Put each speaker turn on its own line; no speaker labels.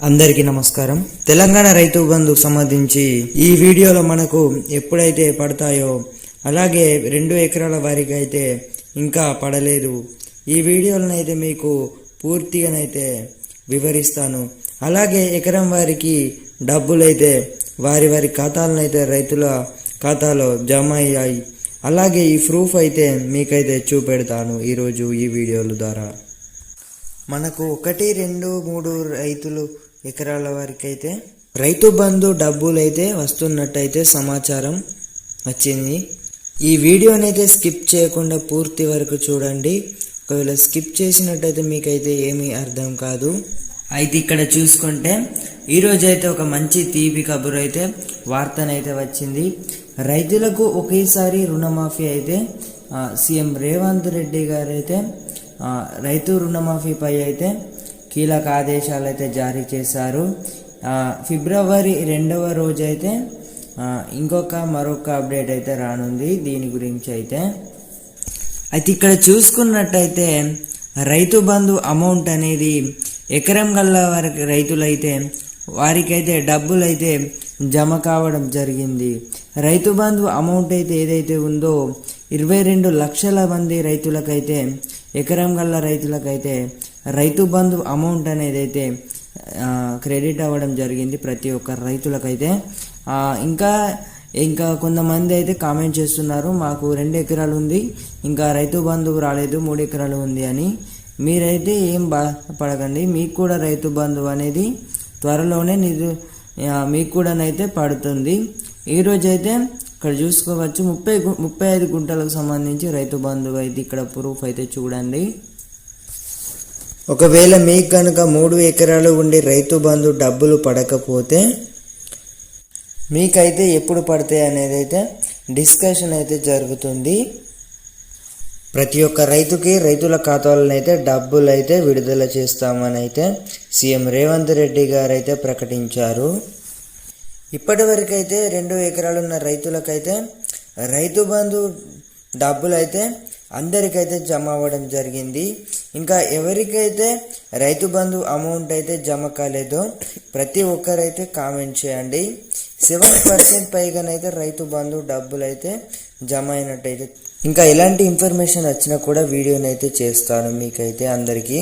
అందరికీ నమస్కారం. తెలంగాణ రైతు బంధు సంబంధించి ఈ వీడియోలో మనకు ఎప్పుడైతే పడతాయో అలాగే 2 ఎకరాల వారికి అయితే ఇంకా పడలేదు. ఈ వీడియోలనైతే మీకు పూర్తిగానైతే వివరిస్తాను. అలాగే ఎకరం వారికి డబ్బులైతే వారి ఖాతాలనైతే రైతుల ఖాతాలో జమ అయ్యాయి. అలాగే ఈ ప్రూఫ్ అయితే మీకైతే చూపెడతాను ఈరోజు ఈ వీడియోల ద్వారా. మనకు 1, 2, 3 రైతులు ఎకరాల వారికి అయితే రైతు బంధు డబ్బులైతే వస్తున్నట్టయితే సమాచారం వచ్చింది. ఈ వీడియోనైతే స్కిప్ చేయకుండా పూర్తి వరకు చూడండి. ఒకవేళ స్కిప్ చేసినట్టయితే మీకైతే ఏమీ అర్థం కాదు. అయితే ఇక్కడ చూసుకుంటే ఈరోజైతే ఒక మంచి తీపి కబురు అయితే వార్తనైతే వచ్చింది. రైతులకు ఒకేసారి రుణమాఫీ అయితే సీఎం రేవంత్ రెడ్డి గారు అయితే రైతు రుణమాఫీపై అయితే కీలక ఆదేశాలు అయితే జారీ చేశారు. ఫిబ్రవరి 2వ రోజు అయితే మరొక అప్డేట్ అయితే రానుంది దీని గురించి అయితే ఇక్కడ చూసుకున్నట్టయితే రైతు బంధు అమౌంట్ అనేది ఎకరం గల్ల వారికి రైతులైతే వారికైతే డబ్బులు అయితే జమ కావడం జరిగింది. రైతు బంధు అమౌంట్ అయితే ఏదైతే ఉందో 22 లక్షల మంది రైతులకైతే ఎకరం గల్ల రైతులకైతే రైతు బంధు అమౌంట్ అనేది అయితే క్రెడిట్ అవ్వడం జరిగింది ప్రతి ఒక్క రైతులకైతే. ఇంకా కొంతమంది అయితే కామెంట్ చేస్తున్నారు, మాకు 2 ఎకరాలు ఉంది ఇంకా రైతు బంధు రాలేదు, 3 ఎకరాలు ఉంది అని. మీరైతే ఏం బాధపడకండి, మీకు కూడా రైతు బంధు అనేది త్వరలోనే మీకు కూడానైతే పడుతుంది. ఈరోజైతే ఇక్కడ చూసుకోవచ్చు 35 గుంటలకు సంబంధించి రైతు బంధు అయితే ఇక్కడ ప్రూఫ్ అయితే చూడండి. ఒకవేళ మీకు కనుక 3 ఎకరాలు ఉండి రైతు బంధు డబ్బులు పడకపోతే మీకైతే ఎప్పుడు పడతాయి అనేది అయితే డిస్కషన్ అయితే జరుగుతుంది. ప్రతి ఒక్క రైతుకి రైతుల ఖాతాలను అయితే డబ్బులు అయితే విడుదల చేస్తామని అయితే సీఎం రేవంత్ రెడ్డి గారు అయితే ప్రకటించారు. ఇప్పటి వరకు అయితే 2 ఎకరాలు ఉన్న రైతులకైతే రైతు బంధు డబ్బులు అయితే అందరికైతే జమ అవ్వడం జరిగింది. ఇంకా ఎవరికైతే రైతు బంధు అమౌంట్ అయితే జమ కాలేదో ప్రతి ఒక్కరైతే కామెంట్ చేయండి. 7% పైగానైతే రైతు బంధు డబ్బులు అయితే జమ అయినట్టయితే ఇంకా ఎలాంటి ఇన్ఫర్మేషన్ వచ్చినా కూడా వీడియోనైతే చేస్తాను మీకైతే అందరికీ.